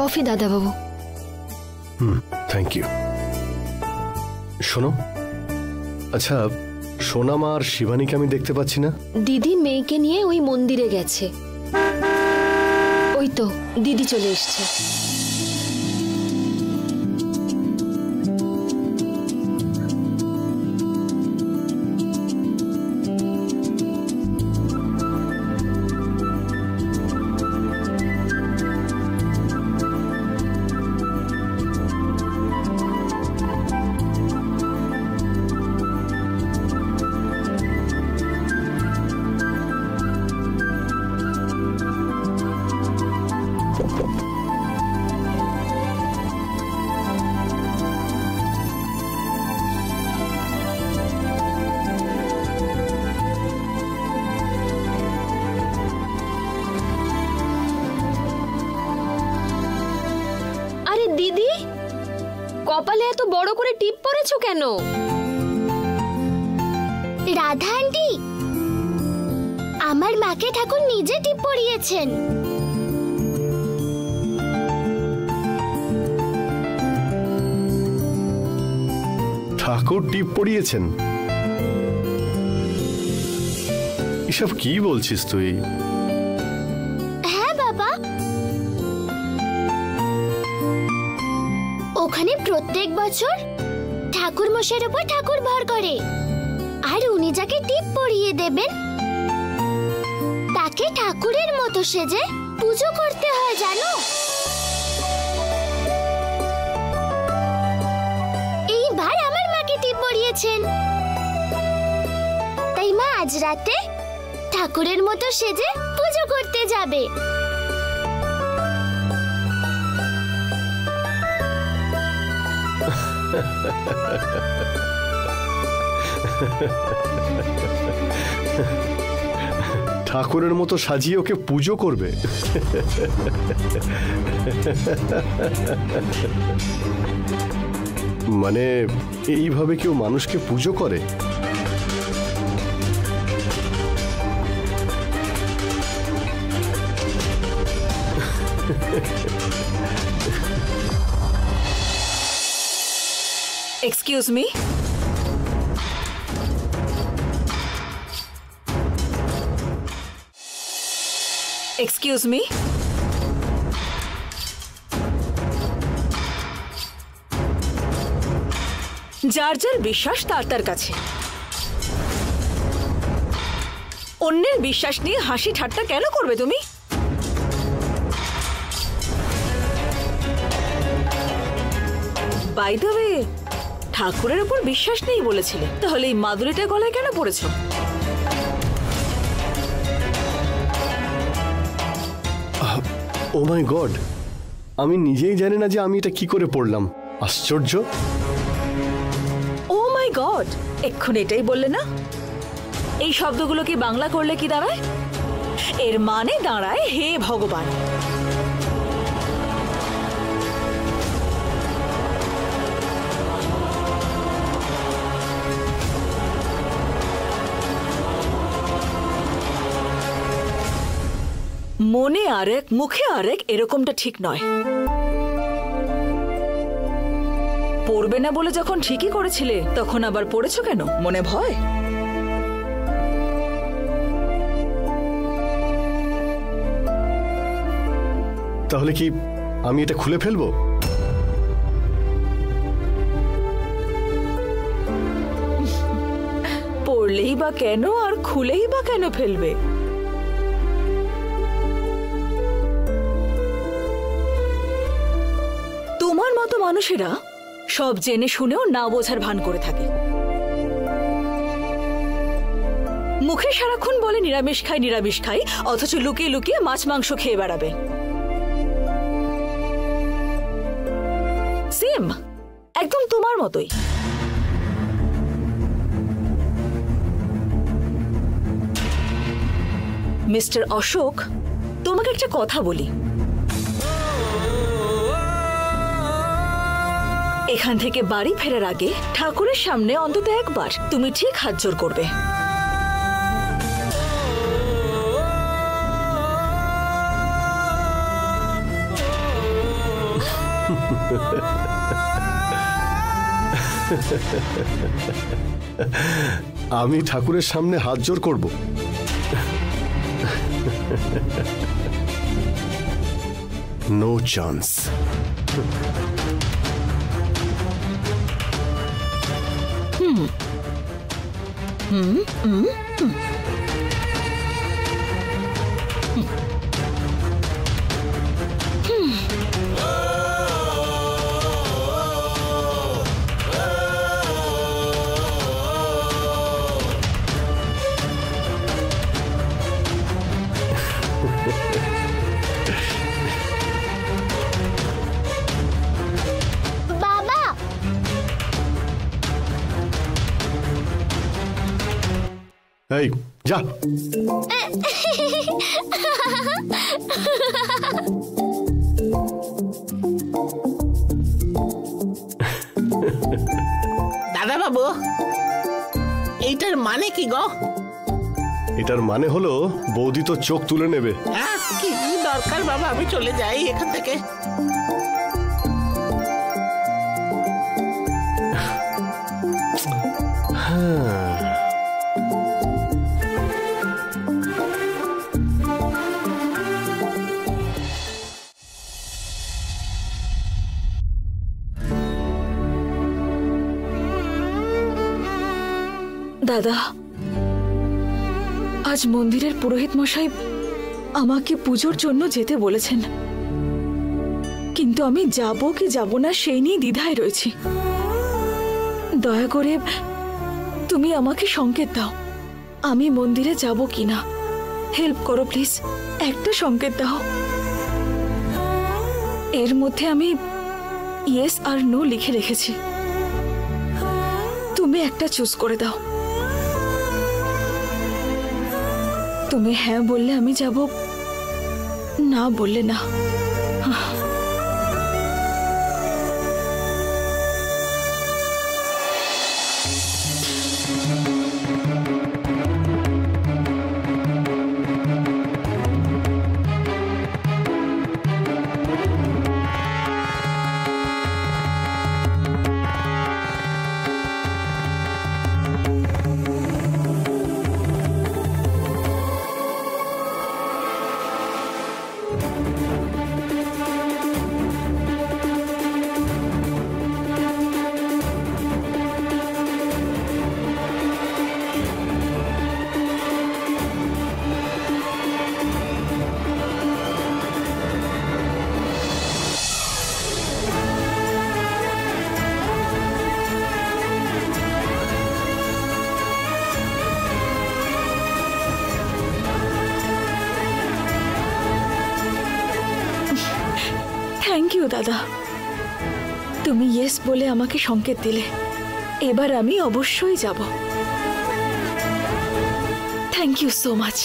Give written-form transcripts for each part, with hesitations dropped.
Coffee দাদা বাবু। Thank you. শোনো, আচ্ছা সোনামা আর শিবানীকে আমি দেখতে পাচ্ছি না। দিদি মেয়েকে নিয়ে ওই মন্দিরে গেছে। ওই তো দিদি চলে এসছে। দিদি, কপালে এত বড় করে টিপ পরেছো কেন? রাধা আন্টি, আমার মাকে ঠাকুর নিজে টিপ পরিয়েছেন। ঠাকুর টিপ পরিয়েছেন? এসব কি বলছিস তুই? হ্যাঁ বাবা, ওখানে প্রত্যেক বছর ঠাকুর মশাইয়ের উপর ঠাকুর ভর করে, আর উনি যাকে টিপ পরিয়ে দেবেন তাকে ঠাকুরের মতো সেজে পুজো করতে হয় জানো। এইবার আমার মাকে টিপ পরিয়েছেন, তাই মা আজ রাতে ঠাকুরের মতো সেজে পুজো করতে যাবে। ঠাকুরের মতো সাজিয়ে ওকে পুজো করবে? মানে এইভাবে কেউ মানুষকে পুজো করে? এক্সকিউজ মি, এক্সকিউজ মি, যার যার বিশ্বাস তার তার কাছে। অন্যের বিশ্বাস নিয়ে হাসি ঠাট্টা কেন করবে তুমি? বাই দ্য ওয়ে, ঠাকুরের উপর বিশ্বাস নেই বলেছিলে, তাহলে এই মাদুরিটা গলায় কেন পড়েছো? ও মাই গড, আমি নিজেই জানি না যে আমি এটা কি করে পড়লাম। আশ্চর্য। ও মাই গড, এক্ষুনি এটাই বললে না? এই শব্দগুলো কি বাংলা করলে কি দাঁড়ায়? এর মানে দাঁড়ায় হে ভগবান। মনে আরেক মুখে আরেক, এরকমটা ঠিক নয়। পড়বে না বলে যখন ঠিকই করেছিলে তখন আবার পড়েছো কেন? মনে ভয়? তাহলে কি আমি এটা খুলে ফেলবো? পড়লেই বা কেন আর খুলেই বা কেন ফেলবে? তোমার মতো মানুষেরা সব জেনে শুনেও না বোঝার ভান করে থাকে। মুখে সারাক্ষণ বলে নিরামিষ খাই নিরামিষ খাই, অথচ লুকিয়ে লুকিয়ে মাছ মাংস খেয়ে বেড়াবে। সেম, একদম তোমার মতোই। মিস্টার অশোক, তোমাকে একটা কথা বলি। এখান থেকে বাড়ি ফেরার আগে ঠাকুরের সামনে অন্তত একবার তুমি ঠিক হাত জোড় করবে। আমি ঠাকুরের সামনে হাত জোর করব? No chance. বাবা, এই যা। দাদা বাবু, এইটার মানে কি গো? এটার মানে হলো বৌদি তো চোখ তুলে নেবে। হ্যাঁ, কি দরকার বাবা, আমি চলে যাই এখান থেকে। দাদা, আজ মন্দিরের পুরোহিত মশাই আমাকে পুজোর জন্য যেতে বলেছেন, কিন্তু আমি যাব কি যাব না সেই নিয়ে দ্বিধায় রয়েছি। দয়া করে তুমি আমাকে সংকেত দাও, আমি মন্দিরে যাব কিনা। হেল্প করো প্লিজ, একটা সংকেত দাও। এর মধ্যে আমি ইয়েস আর নো লিখে রেখেছি, তুমি একটা চুজ করে দাও। তুমি হ্যাঁ বললে আমি যাব, না বললে না। থ্যাংক ইউ দাদা, তুমি ইয়েস বলে আমাকে সংকেত দিলে। এবার আমি অবশ্যই যাব। Thank you so much.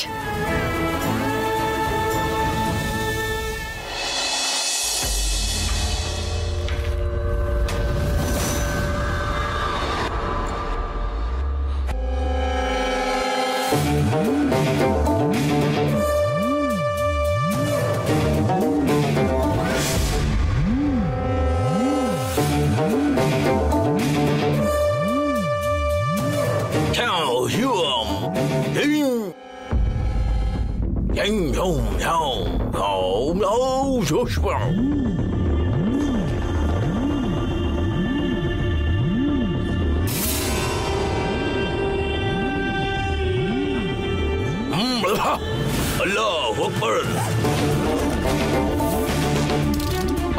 Allahu Akbar!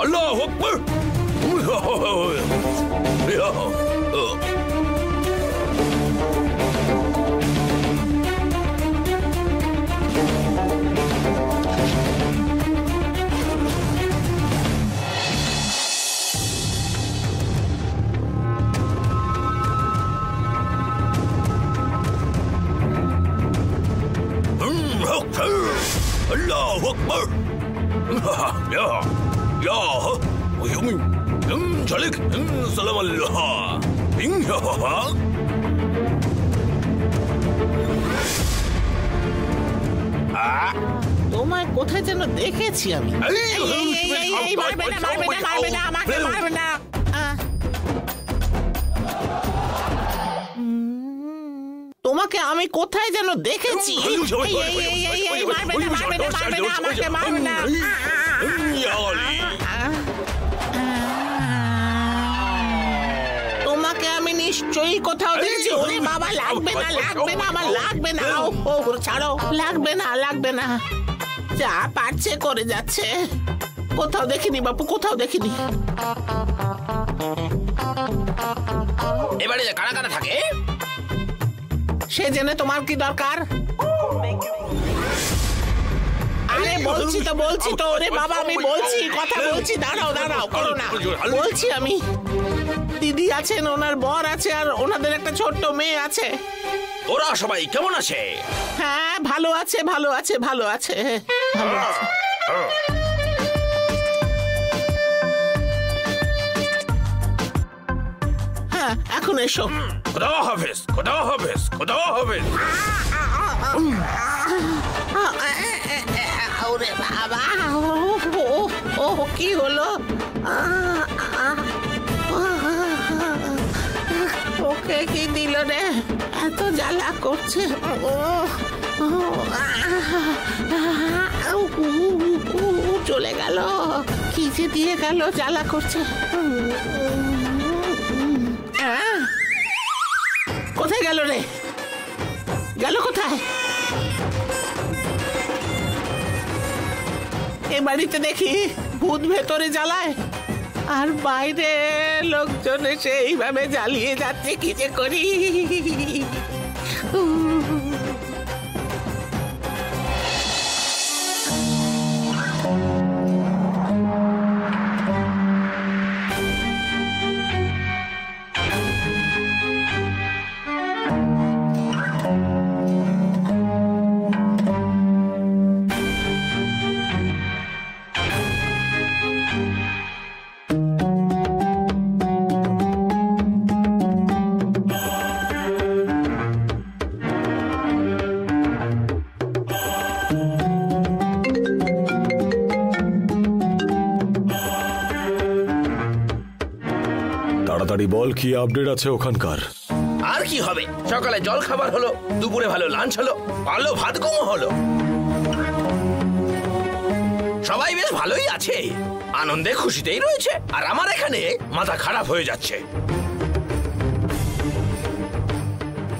Allahu Akbar! Allahu Akbar! Ya, ya, uyum, chalik, salam Allah, ya. তোমায় কোথায় যেন দেখেছি আমি। মারবে না, মারবে না, মারবে না, আমাকে মারবে না। তোমাকে আমি কোথায় যেন দেখেছি। মারবে না, মারবে না, মারবে না, আমাকে মারবে না। তোমাকে আমি নিশ্চয়ই কোথাও দেখেছি। ওরে বাবা, লাগবে না, লাগবে না, আমার লাগবে না। ও ছাড়ো, লাগবে না, লাগবে না। যা পারছে করে যাচ্ছে। কোথাও দেখিনি বাপু, কোথাও দেখিনি। এবারে কারা কারা থাকে সে জেনে তোমার কি দরকার? আরে বলছি তো ওরে বাবা, আমি বলছি, কথা বলছি। দাঁড়াও, দাঁড়াও, করো না। বলছি আমি, দিদি আছেন, ওনার বর আছে, আর ওনাদের একটা ছোট্ট মেয়ে আছে। ওরা সবাই কেমন আছে? হ্যাঁ, ভালো আছে, ভালো আছে, ভালো আছে, ভালো আছে। হ্যাঁ, এখন এসো। খোদা হাফেজ, খোদা হাফেজ, খোদা হাফেজ। ওরে বাবা, ও কি হলো? ওকে কি দিল রে? এত জ্বালা করছে। চলে গেল, কি যে দিয়ে গেল, জ্বালা করছে। কোথায় গেল রে? গেল কোথায়? এ বাড়িতে দেখি ভূত ভেতরে জ্বালায়, আর বাইরে লোকজন এসে এইভাবে জ্বালিয়ে যাচ্ছে। কি যে করি। তাড়াতাড়ি বল, কি আপডেট আছে ওখানকার? আর কি হবে, সকালে জল খাবার হলো, দুপুরে ভালো লাঞ্চ হলো, ভালো ভাত কম হলো। সবাই বেশ ভালোই আছে, আনন্দে খুশিতেই রয়েছে। আর আমার এখানে মাথা খারাপ হয়ে যাচ্ছে।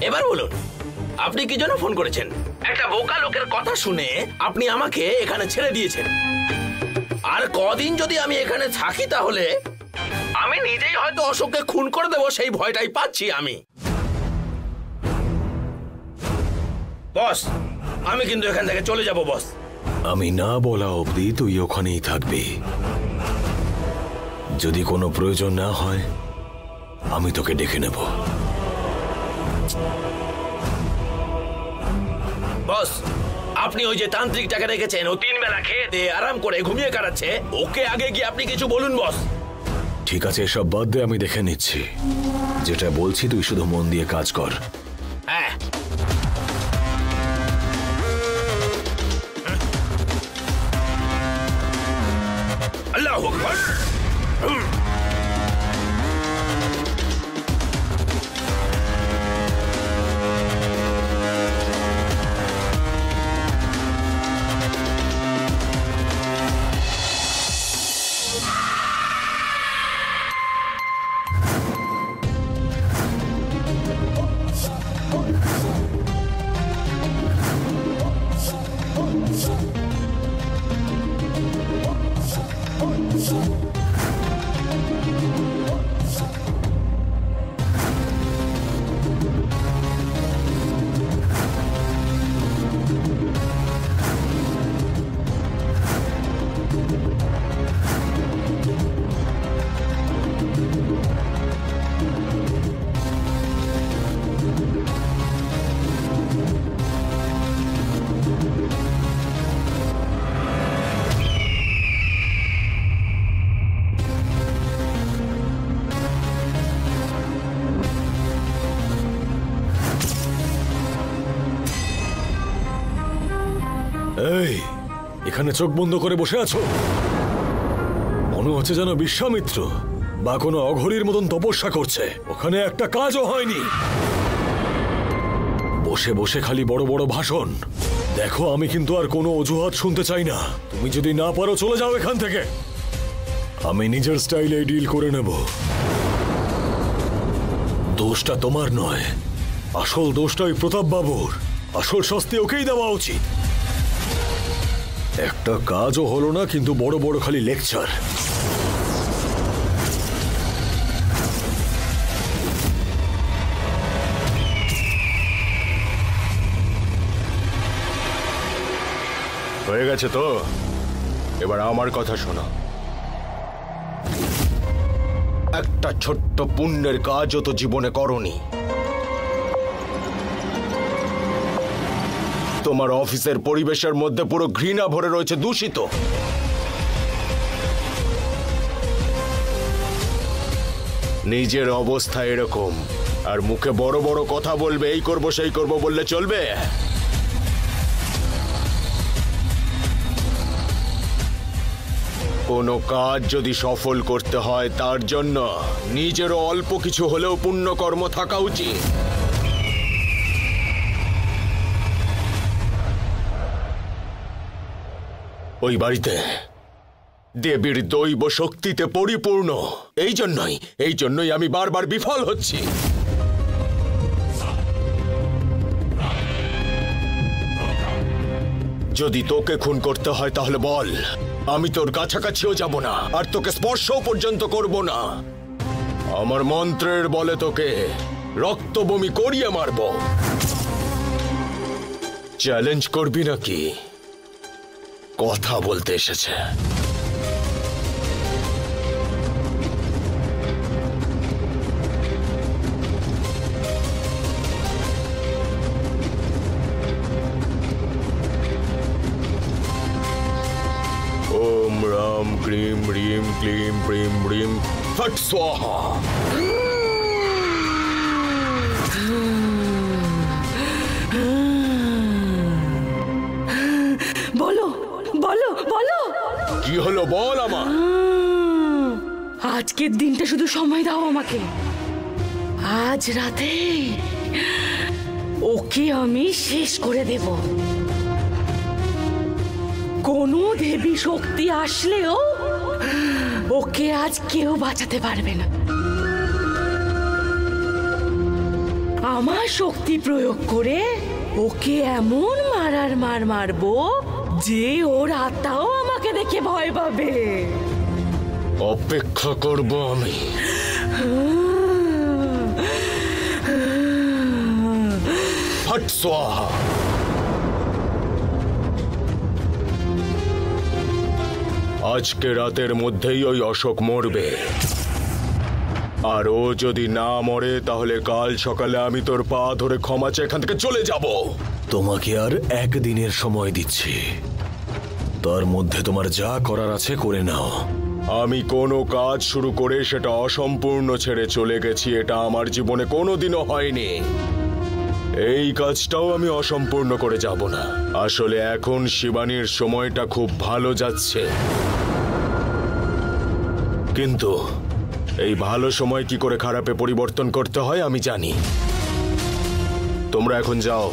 এবার বলুন, আপনি কি জন্য ফোন করেছেন? একটা বোকা লোকের কথা শুনে আপনি আমাকে এখানে ছেড়ে দিয়েছেন। আর কদিন যদি আমি এখানে থাকি তাহলে আমি নিজেই হয়তো অশোককে খুন করে দেবো, সেই ভয়টাই পাচ্ছি আমি। বস, আমি কিন্তু এখান থেকে চলে যাব বস। আমি না বলা অবধি তুই ওখানেই থাকবি। যদি কোনো প্রয়োজন না হয় আমি তোকে ডেকে নেব। বস, আপনি ওই যে তান্ত্রিকটাকে রেখেছেন, ও 3 বেলা খেয়ে দিয়ে আরাম করে ঘুমিয়ে কাটাচ্ছে, ওকে আগে গিয়ে আপনি কিছু বলুন বস। ঠিক আছে, এসব বাদ দে, আমি দেখে নিচ্ছি। যেটা বলছি তুই শুধু মন দিয়ে কাজ কর। হ্যাঁ। আল্লাহু আকবার। এই, এখানে চোখ বন্ধ করে বসে আছো? মনে হচ্ছে যেন বিশ্বামিত্র বা কোনো অঘরীর মতন তপস্যা করছে। ওখানে একটা কাজও হয়নি, বসে বসে খালি বড় বড় ভাষণ। দেখো, আমি কিন্তু আর কোনো অজুহাত শুনতে চাই না। তুমি যদি না পারো চলে যাও এখান থেকে, আমি নিজের স্টাইলে ডিল করে নেব। দোষটা তোমার নয়, আসল দোষটা ওই প্রতাপ বাবুর। আসল শাস্তি ওকেই দেওয়া উচিত। একটা কাজও হলো না, কিন্তু বড় বড় খালি লেকচার। হয়ে গেছে তো, এবার আমার কথা শোনো। একটা ছোট্ট পুণ্যের কাজও তো জীবনে করনি। তোমার অফিসের পরিবেশের মধ্যে পুরো ঘৃণা ভরে রয়েছে, দূষিত। নিজের অবস্থা এরকম, আর মুখে বড় বড় কথা বলবে, এই করব সেই করব বললে চলবে? কোনো কাজ যদি সফল করতে হয় তার জন্য নিজেরও অল্প কিছু হলেও পুণ্যকর্ম থাকা উচিত। ওই বাড়িতে দেবীর দৈব শক্তিতে পরিপূর্ণ। এই জন্যই আমি বারবার বিফল হচ্ছি। যদি তোকে খুন করতে হয় তাহলে বল, আমি তোর কাছাকাছিও যাব না, আর তোকে স্পর্শও পর্যন্ত করব না। আমার মন্ত্রের বলে তোকে রক্ত বমি করিয়ে মারব। চ্যালেঞ্জ করবি নাকি? কথা বলতে এসেছে। ওম রাম ক্লিম রিম ক্লিম প্রিম রিম ফট স্বাহা। বলো বলো বলো, কি হলো বল আমার। আজকের দিনটা শুধু সময় দাও আমাকে। আজ রাতে ওকে আমি শেষ করে দেব। কোনো দেবী শক্তি আসলেও ওকে আজ কেউ বাঁচাতে পারবে না। আমার শক্তি প্রয়োগ করে ওকে এমন মার মারবো যে ওর আত্মাও আমাকে দেখে ভয় পাবে। অপেক্ষা করব আমি। ফট স্বাহা। আজকে রাতের মধ্যেই ওই অশোক মরবে, আর ও যদি না মরে তাহলে কাল সকালে আমি তোর পা ধরে ক্ষমা চেয়ে এখান থেকে চলে যাব। তোমাকে আর একদিনের সময় দিচ্ছি, তার মধ্যে তোমার যা করার আছে করে নাও। আমি কোনো কাজ শুরু করে সেটা অসম্পূর্ণ ছেড়ে চলে গেছি, এটা আমার জীবনে কোনোদিনও হয়নি। এই কাজটাও আমি অসম্পূর্ণ করে যাব না। আসলে এখন শিবানীর সময়টা খুব ভালো যাচ্ছে, কিন্তু এই ভালো সময় কি করে খারাপে পরিবর্তন করতে হয় আমি জানি। তোমরা এখন যাও।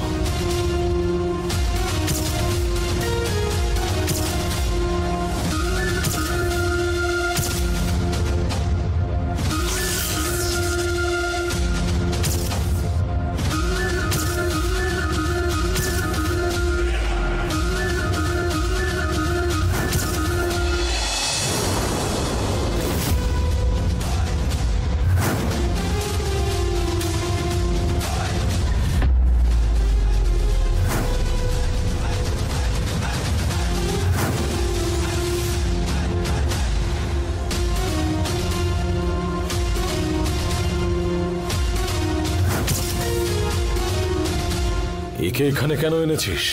একে এখানে কেন এনেছিস?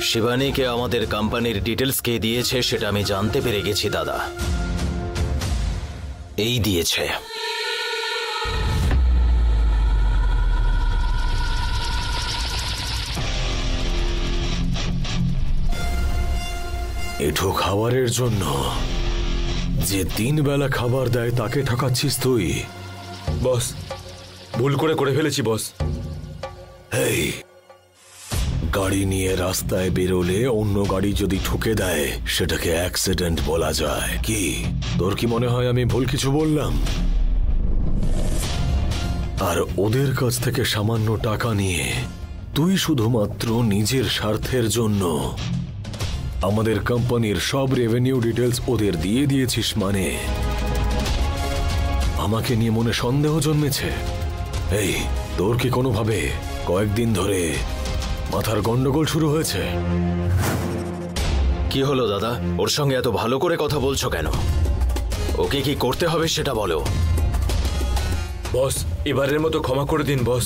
শিবানীকে আমাদের কোম্পানির ডিটেলস কে দিয়েছে সেটা আমি জানতে পেরে গেছি দাদা। এই দিয়েছে। এঠো খাবারের জন্য যে 3 বেলা খাবার দেয় তাকে ঠকাচ্ছিস তুই। বস, ভুল করে ফেলেছি বস। এই গাড়ি নিয়ে রাস্তায় বেরোলে অন্য গাড়ি যদি ঠুকে দেয় সেটাকে অ্যাক্সিডেন্ট বলা যায়। কি তোর কি মনে হয় আমি ভুল কিছু বললাম? আর ওদের কাছ থেকে সামান্য টাকা নিয়ে তুই শুধুমাত্র নিজের স্বার্থের জন্য আমাদের কোম্পানির সব রেভিনিউ ডিটেলস ওদের দিয়ে দিয়েছিস, মানে আমাকে নিয়ে মনে সন্দেহ জন্মেছে? এই তোর কি কোনোভাবে কয়েকদিন ধরে মাথার গন্ডগোল শুরু হয়েছে? কি হলো দাদা, ওর সঙ্গে এত ভালো করে কথা বলছো কেন? ওকে কি করতে হবে সেটা বলো। বস, এবারের মতো ক্ষমা করে দিন বস।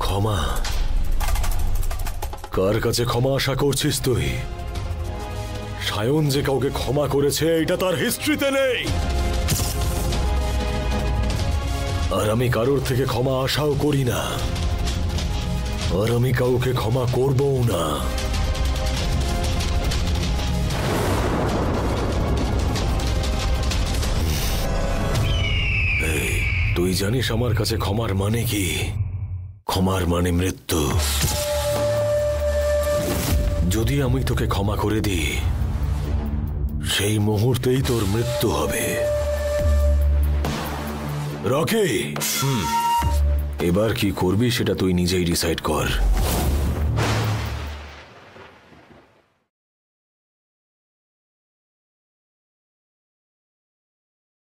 ক্ষমা? কার কাছে ক্ষমা আশা করছিস তুই? সায়ন যে কাউকে ক্ষমা করেছে এটা তার হিস্ট্রিতে নেই, আর আমি কারোর থেকে ক্ষমা আশাও করি না, আর আমি কাউকে ক্ষমা করবও না। তুই জানিস আমার কাছে ক্ষমার মানে কি? ক্ষমার মানে মৃত্যু। যদি আমি তোকে ক্ষমা করে দিই সেই মুহূর্তেই তোর মৃত্যু হবে। রকি, এবার কি করবি সেটা তুই নিজেই ডিসাইড কর।